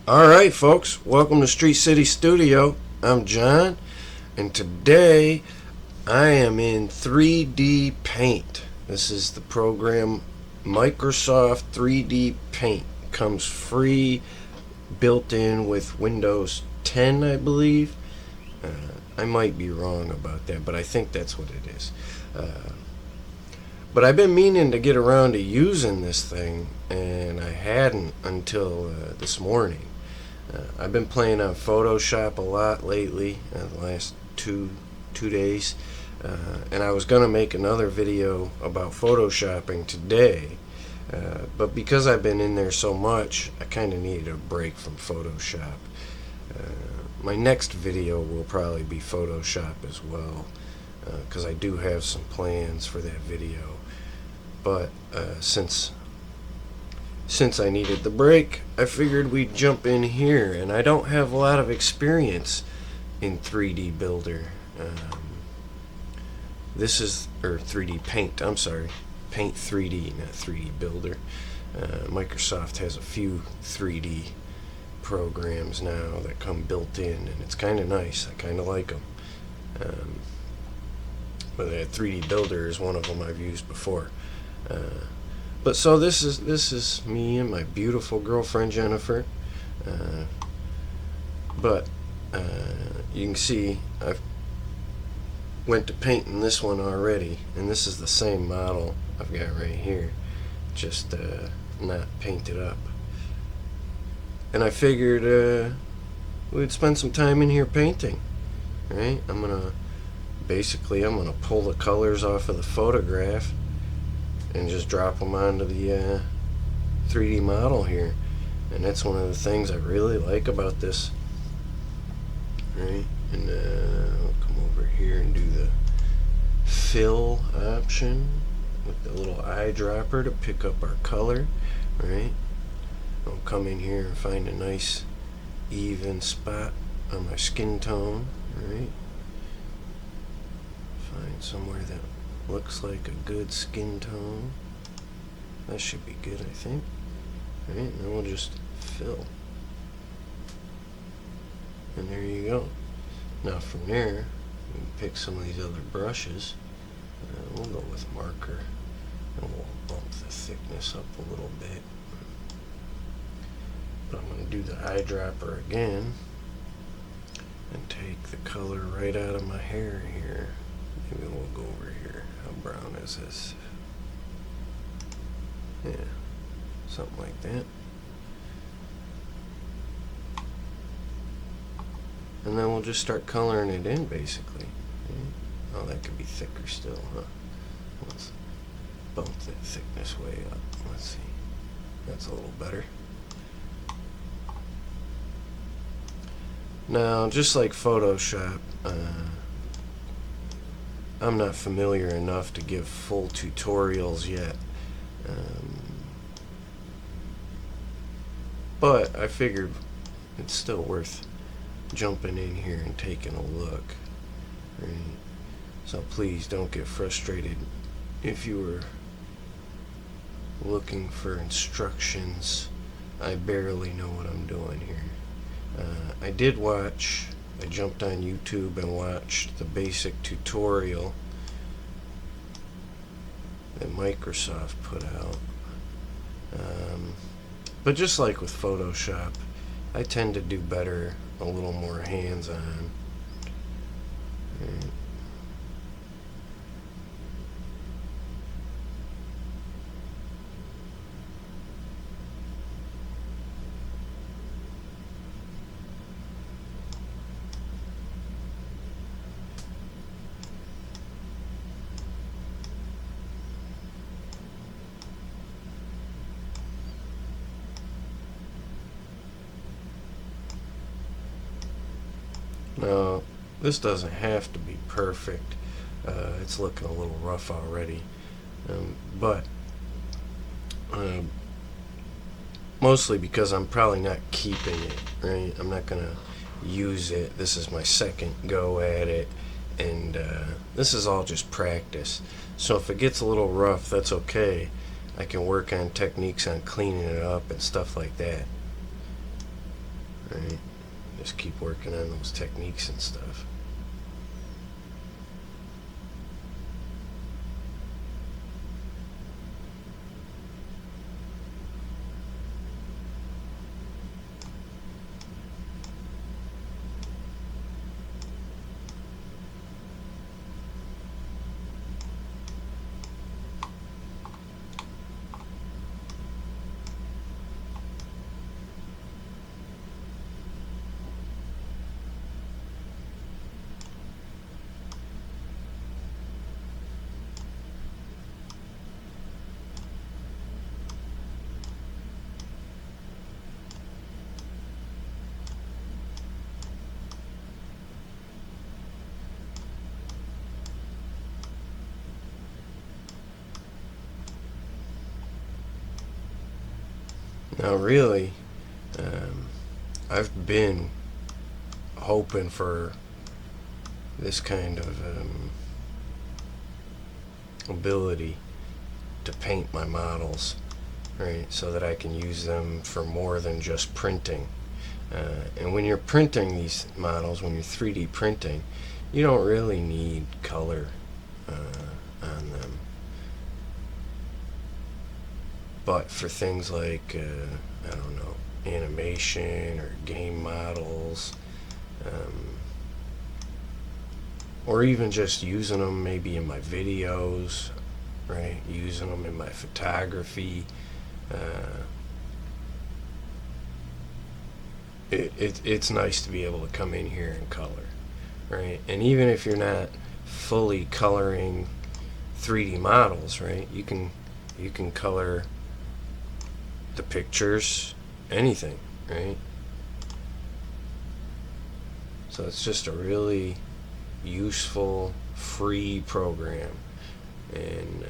Alright, folks, welcome to Street City Studio. I'm John, and today I am in 3D Paint. This is the program Microsoft 3D Paint. Comes free, built in with Windows 10, I believe. I might be wrong about that, but I think that's what it is. But I've been meaning to get around to using this thing, and I hadn't until this morning. I've been playing on Photoshop a lot lately, the last two days, and I was gonna make another video about photoshopping today, but because I've been in there so much, I kind of needed a break from Photoshop. My next video will probably be Photoshop as well, because I do have some plans for that video. But since I needed the break, I figured we'd jump in here, and I don't have a lot of experience in 3D Builder. This is, or 3D Paint, I'm sorry. Paint 3D, not 3D Builder. Microsoft has a few 3D programs now that come built in, and it's kind of nice. I kind of like them. But 3D Builder is one of them I've used before. But so this is me and my beautiful girlfriend Jennifer. But you can see I've went to painting this one already, and this is the same model I've got right here, just not painted up. And I figured we'd spend some time in here painting, right? I'm gonna pull the colors off of the photograph and just drop them onto the 3D model here. And that's one of the things I really like about this, right? And I'll come over here and do the fill option with the little eyedropper to pick up our color, right? I'll come in here and find a nice even spot on my skin tone, right? Find somewhere that looks like a good skin tone. That should be good, I think. Right, and then we'll just fill. And there you go. Now from there, we can pick some of these other brushes. We'll go with marker, and we'll bump the thickness up a little bit. But I'm going to do the eyedropper again and take the color right out of my hair here. Maybe we'll go over here. How brown is this? Yeah, something like that. And then we'll just start coloring it in, basically. Yeah. Oh, that could be thicker still, huh? Let's bump that thickness way up. Let's see. That's a little better. Now, just like Photoshop, I'm not familiar enough to give full tutorials yet. But I figured it's still worth jumping in here and taking a look. Right? So please don't get frustrated if you were looking for instructions. I barely know what I'm doing here. I jumped on YouTube and watched the basic tutorial that Microsoft put out. But just like with Photoshop, I tend to do better a little more hands-on. Right. Now, this doesn't have to be perfect. It's looking a little rough already. But mostly because I'm probably not keeping it, right? I'm not going to use it. This is my second go at it. And this is all just practice. So if it gets a little rough, that's okay. I can work on techniques on cleaning it up and stuff like that. right? Just keep working on those techniques and stuff. Now, really, I've been hoping for this kind of ability to paint my models, right? So that I can use them for more than just printing. And when you're printing these models, when you're 3D printing, you don't really need color on them. But for things like, I don't know, animation or game models, or even just using them maybe in my videos, right? Using them in my photography. It's nice to be able to come in here and color, right? And even if you're not fully coloring 3D models, right? You can color the pictures, anything, right? So it's just a really useful, free program, and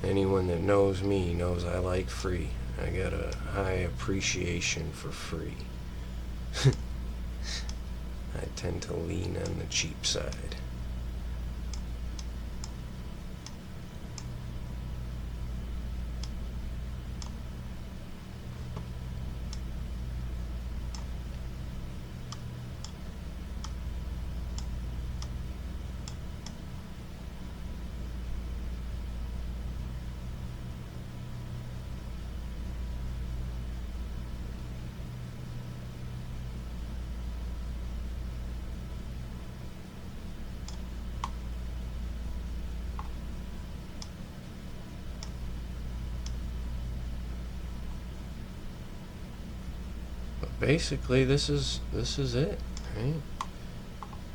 anyone that knows me knows I like free. I got a high appreciation for free. I tend to lean on the cheap side. Basically, this is it, right?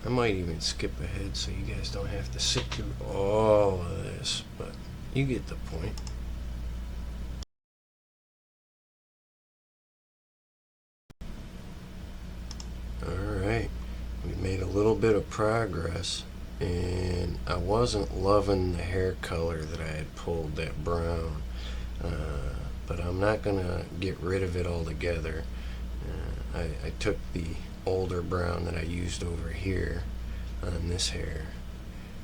I might even skip ahead so you guys don't have to sit through all of this, but you get the point. Alright, we made a little bit of progress, and I wasn't loving the hair color that I had pulled, that brown, but I'm not gonna get rid of it altogether. I took the older brown that I used over here on this hair,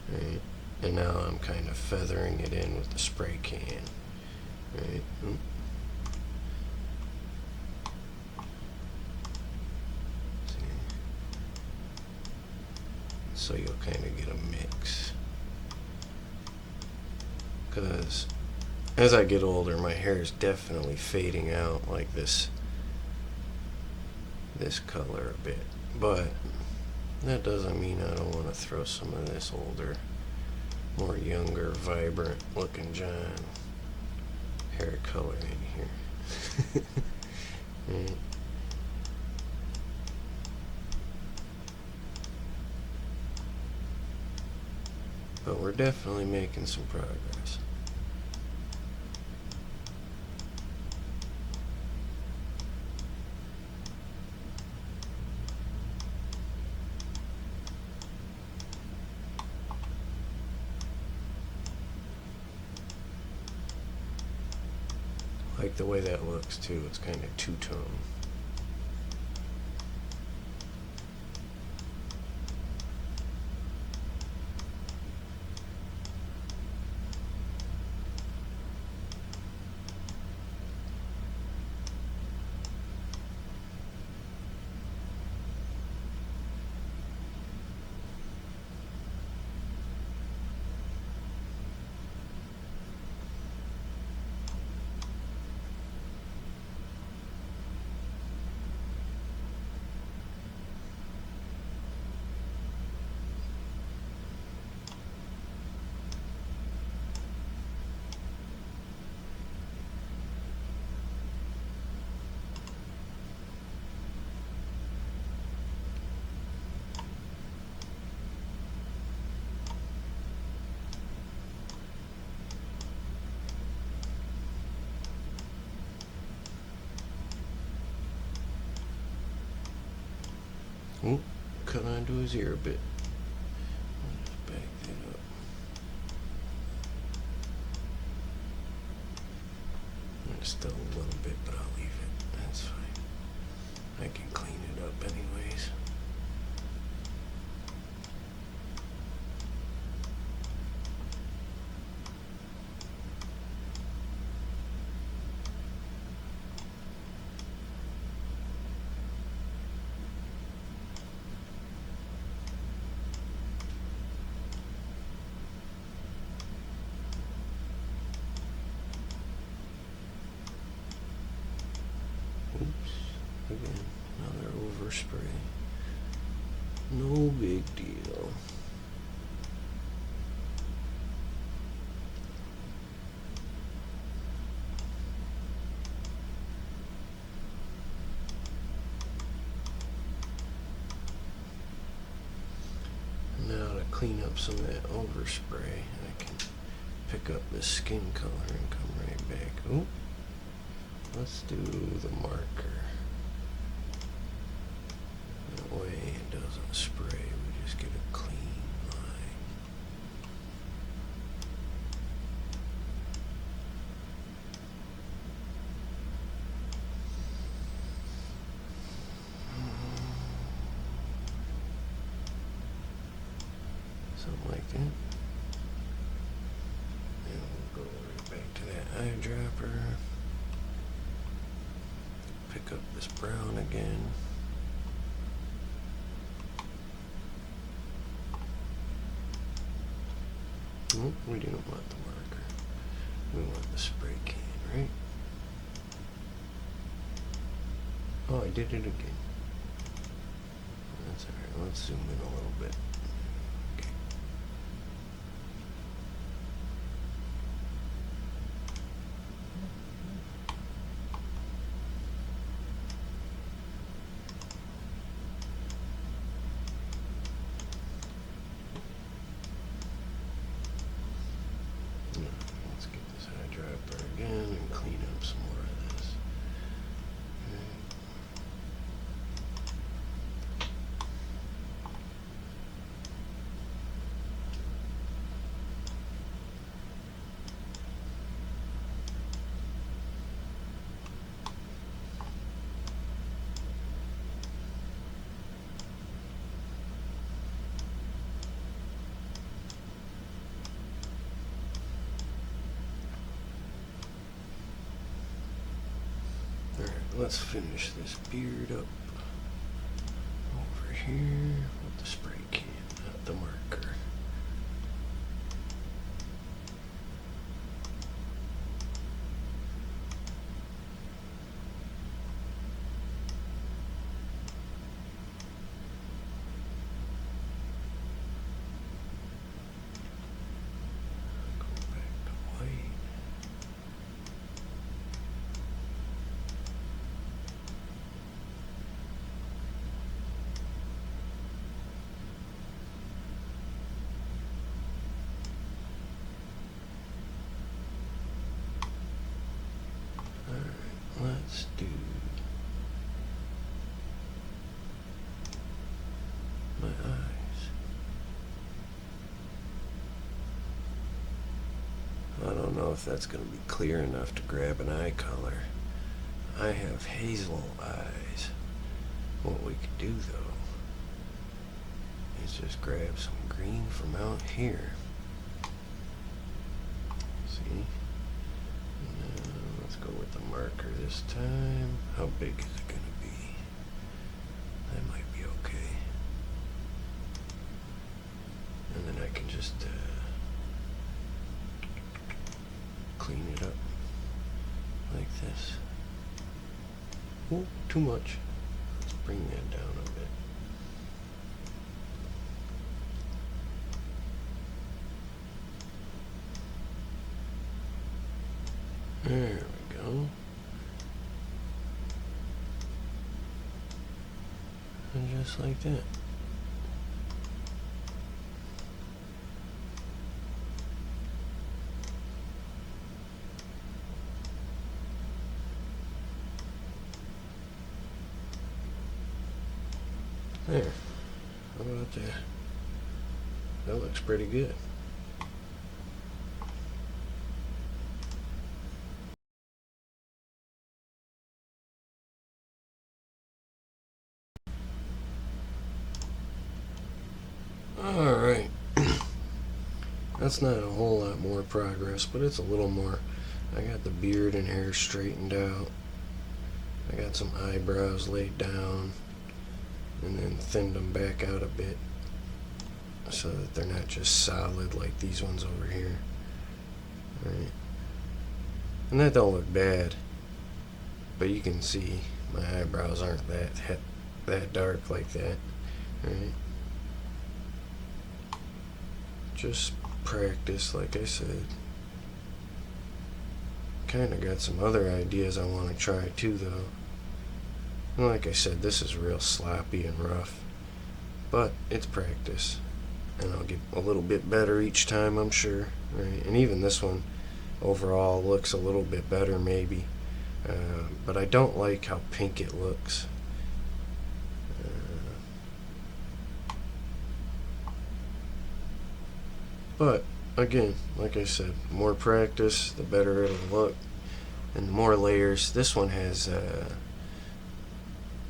right? And now I'm kind of feathering it in with the spray can, right? So you'll kind of get a mix, because as I get older, my hair is definitely fading out like this color a bit, but that doesn't mean I don't want to throw some of this older, more younger, vibrant looking John hair color in here. Right. But we're definitely making some progress. I like the way that looks too. It's kind of two-tone. cut onto his ear a bit. I'll just back that up. There's still a little bit, but I'll leave it. That's fine. I can clean it up anyways. Oops, again, another overspray. No big deal. Now to clean up some of that overspray, I can pick up this skin color and come right back. Ooh. Let's do the marker. That way it doesn't spray, we just get a clean line. Something like that. And we'll go right back to that eyedropper. Pick up this brown again. Oh, we didn't want the marker. We want the spray can, right? Oh, I did it again. That's alright. Let's zoom in a little bit. Okay. Let's get this eyedropper again and clean up some more of this. Alright, let's finish this beard up over here with the spray can, not the marker. Go back to white. Let's do my eyes. I don't know if that's going to be clear enough to grab an eye color. I have hazel eyes. What we could do though is just grab some green from out here. See? Let's go with the marker this time. How big is it going to be? That might be okay. And then I can just clean it up like this. Oh, too much. Let's bring that down a bit. There we go. And just like that. There. about that? That looks pretty good. Alright. That's not a whole lot more progress, but it's a little more. I got the beard and hair straightened out. I got some eyebrows laid down and then thinned them back out a bit so that they're not just solid like these ones over here. Right. And that don't look bad, but you can see my eyebrows aren't that dark like that. Right. Just practice, like I said. Kind of got some other ideas I want to try too, though. And like I said, this is real sloppy and rough, but it's practice, and I'll get a little bit better each time, I'm sure. Right? And even this one overall looks a little bit better, maybe. But I don't like how pink it looks. But again, like I said, more practice, the better it'll look, and the more layers. This one has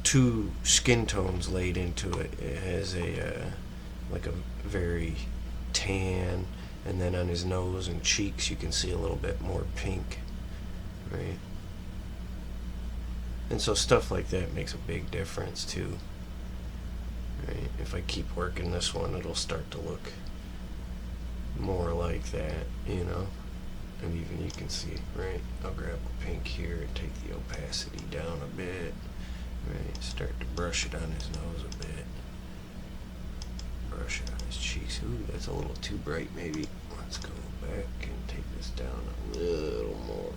2 skin tones laid into it. It has like a very tan, and then on his nose and cheeks you can see a little bit more pink, right? And so stuff like that makes a big difference too, right? If I keep working this one, it'll start to look more like that, you know. And even you can see, right, I'll grab a pink here and take the opacity down a bit, right, start to brush it on his nose a bit, brush it on his cheeks. Ooh, that's a little too bright maybe. Let's go back and take this down a little more.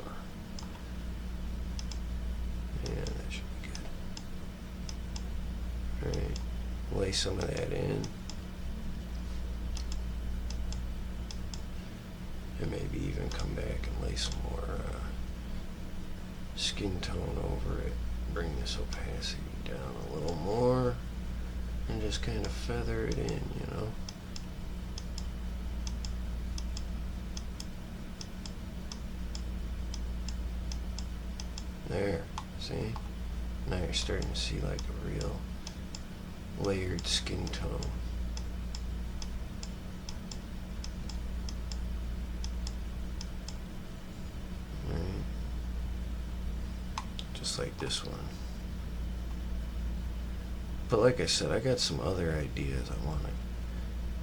Yeah, that should be good. Right, lay some of that in. And maybe even come back and lay some more skin tone over it. Bring this opacity down a little more. And just kind of feather it in, you know. There, see? Now you're starting to see like a real layered skin tone. Just like this one. But like I said, I got some other ideas I want to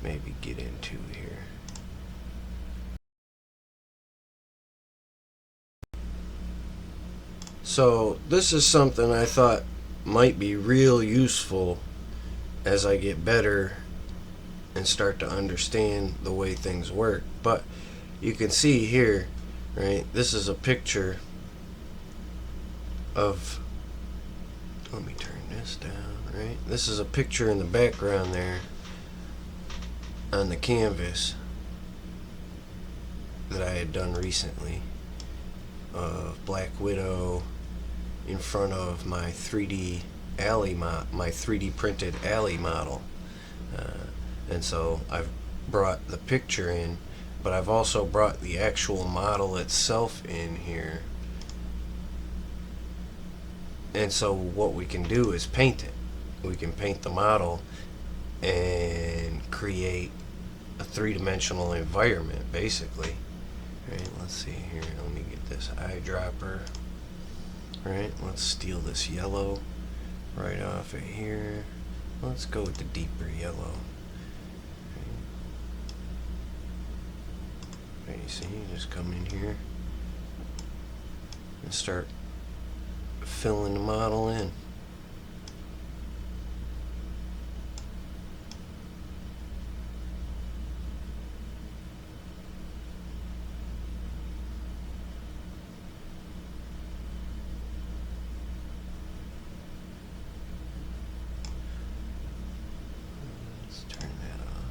maybe get into here. So this is something I thought might be real useful as I get better and start to understand the way things work. But you can see here, right, this is a picture of, let me turn this down, right, this is a picture in the background there on the canvas that I had done recently of Black Widow in front of my 3D printed alley model, and so I've brought the picture in, but I've also brought the actual model itself in here. And so what we can do is paint it. We can paint the model and create a 3-dimensional environment, basically. Right, let's see here. Let me get this eyedropper. Right, let's steal this yellow right off of here. Let's go with the deeper yellow. Okay, you see, just come in here and start filling the model in. Let's turn that off.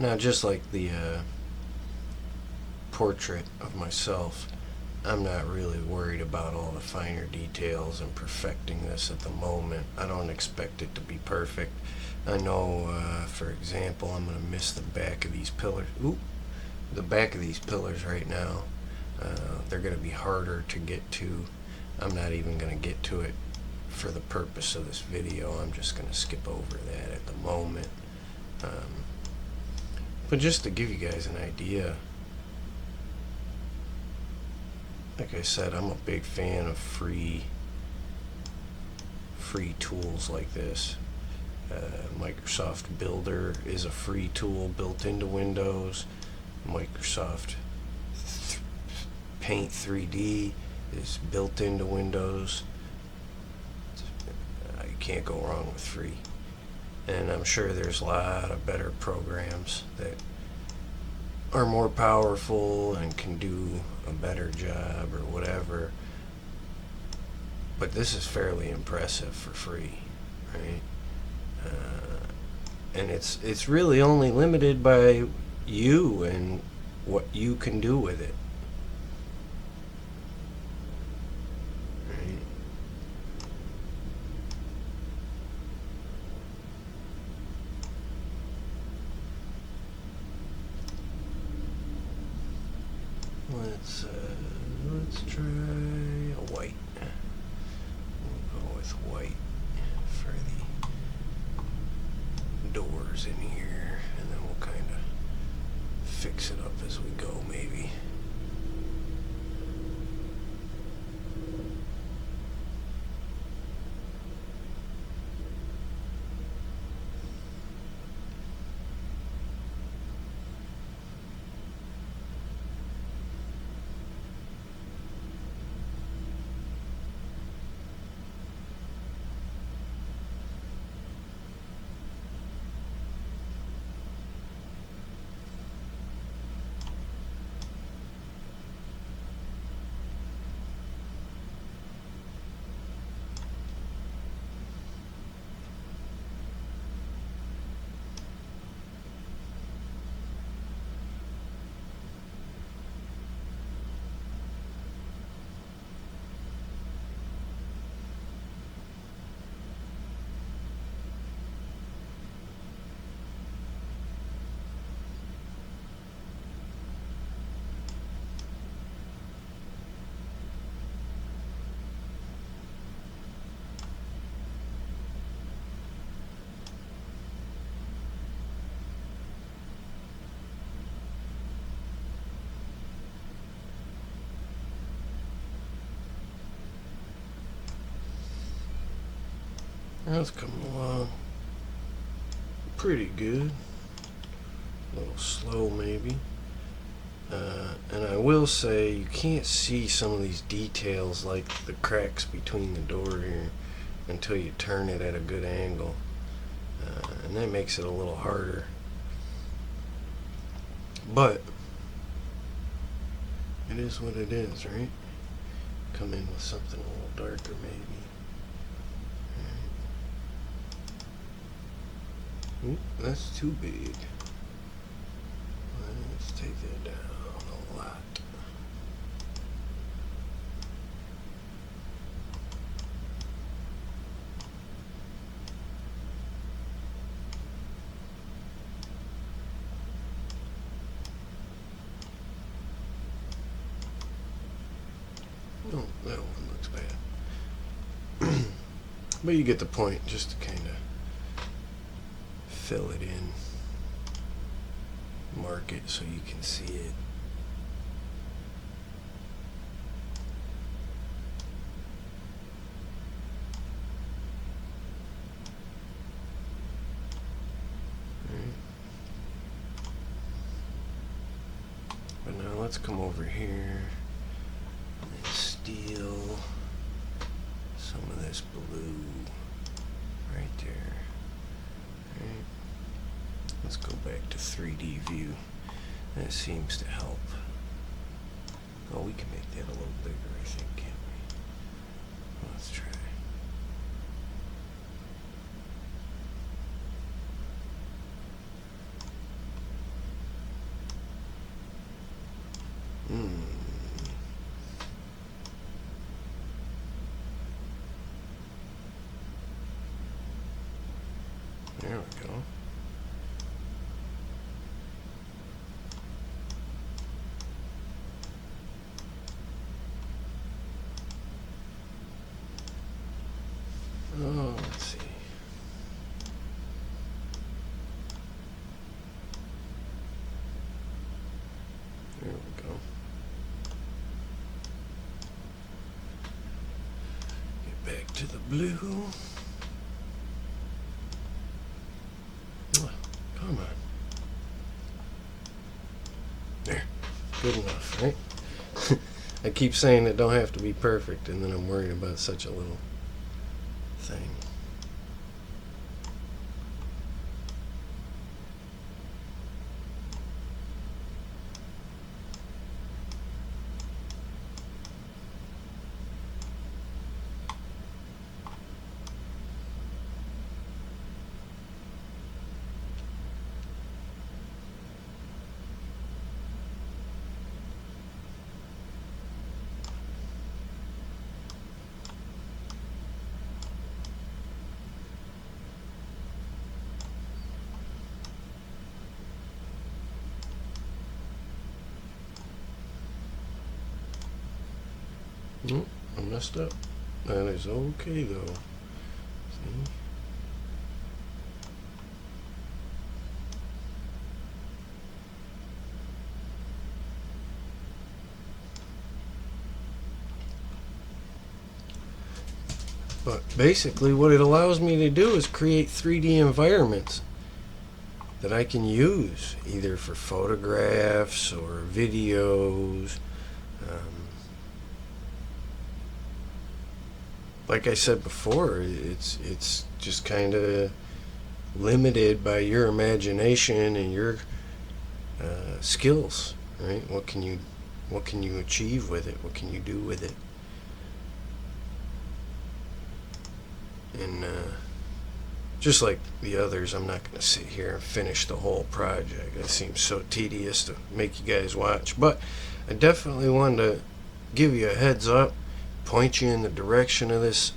Now, just like the portrait of myself, I'm not really worried about all the finer details and perfecting this at the moment. I don't expect it to be perfect. I know, for example, I'm going to miss the back of these pillars. Ooh, the back of these pillars right now. They're going to be harder to get to. I'm not even going to get to it for the purpose of this video. I'm just going to skip over that at the moment. But just to give you guys an idea, like I said, I'm a big fan of free tools like this. Microsoft Builder is a free tool built into Windows. Microsoft Paint 3D is built into Windows. You can't go wrong with free. And I'm sure there's a lot of better programs that are more powerful and can do a better job or whatever. But this is fairly impressive for free, right? And it's really only limited by you and what you can do with it. Right? Let's try a white. We'll go with white for the doors in here, and then we'll kind of fix it up as we go, maybe. That's coming along pretty good. A little slow maybe. And I will say you can't see some of these details like the cracks between the door here until you turn it at a good angle. And that makes it a little harder. But it is what it is, right? Come in with something a little darker maybe. Ooh, that's too big. Let's take that down a lot. Oh, that one looks bad. But you get the point, just to kind of fill it in, mark it so you can see it. Right. But now let's come over here and steal some of this blue right there. Right. Let's go back to 3D view. That seems to help. Oh, we can make that a little bigger, I think, can't we? Let's try. There we go. Oh, let's see. There we go. Get back to the blue. Oh, come on. There. Good enough, right? I keep saying it don't have to be perfect, and then I'm worried about such a little thing. Nope, I messed up. That is okay though. See? But basically what it allows me to do is create 3D environments that I can use either for photographs or videos. Like I said before, it's just kind of limited by your imagination and your skills, right? What can you achieve with it? What can you do with it? And just like the others, I'm not going to sit here and finish the whole project. It seems so tedious to make you guys watch. But I definitely wanted to give you a heads up, point you in the direction of this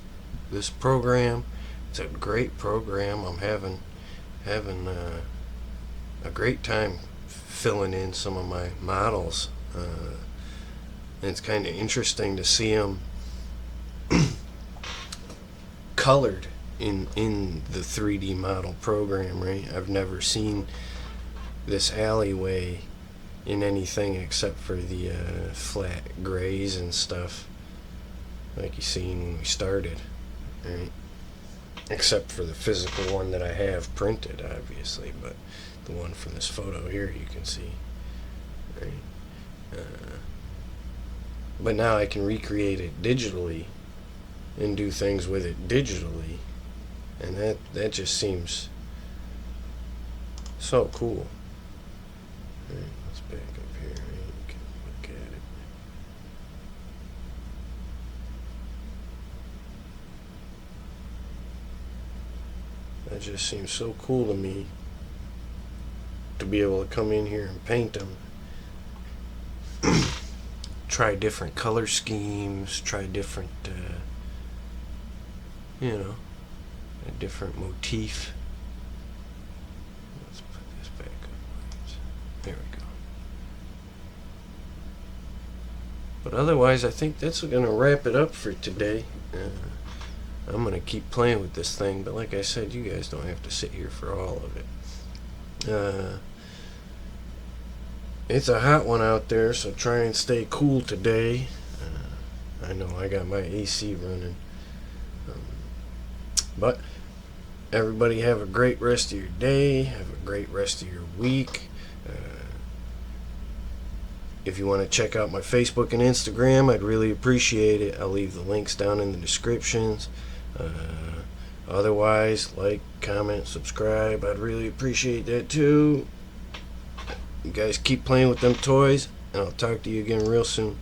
program. It's a great program. I'm having a great time filling in some of my models. And it's kind of interesting to see them colored in the 3D model program, right? I've never seen this alleyway in anything except for the flat grays and stuff like you seen when we started, right? Except for the physical one that I have printed, obviously, but the one from this photo here you can see, right? But now I can recreate it digitally and do things with it digitally, and that just seems so cool. Right, let's back up here, right? You can look at it. That just seems so cool to me, to be able to come in here and paint them. Try different color schemes, try different a different motif. Let's put this back up. There we go. But otherwise, I think that's going to wrap it up for today. I'm going to keep playing with this thing, but like I said, you guys don't have to sit here for all of it. It's a hot one out there, so try and stay cool today. I know I got my AC running. But everybody have a great rest of your day. Have a great rest of your week. If you want to check out my Facebook and Instagram, I'd really appreciate it. I'll leave the links down in the descriptions. Otherwise, like, comment, subscribe. I'd really appreciate that too. You guys keep playing with them toys, and I'll talk to you again real soon.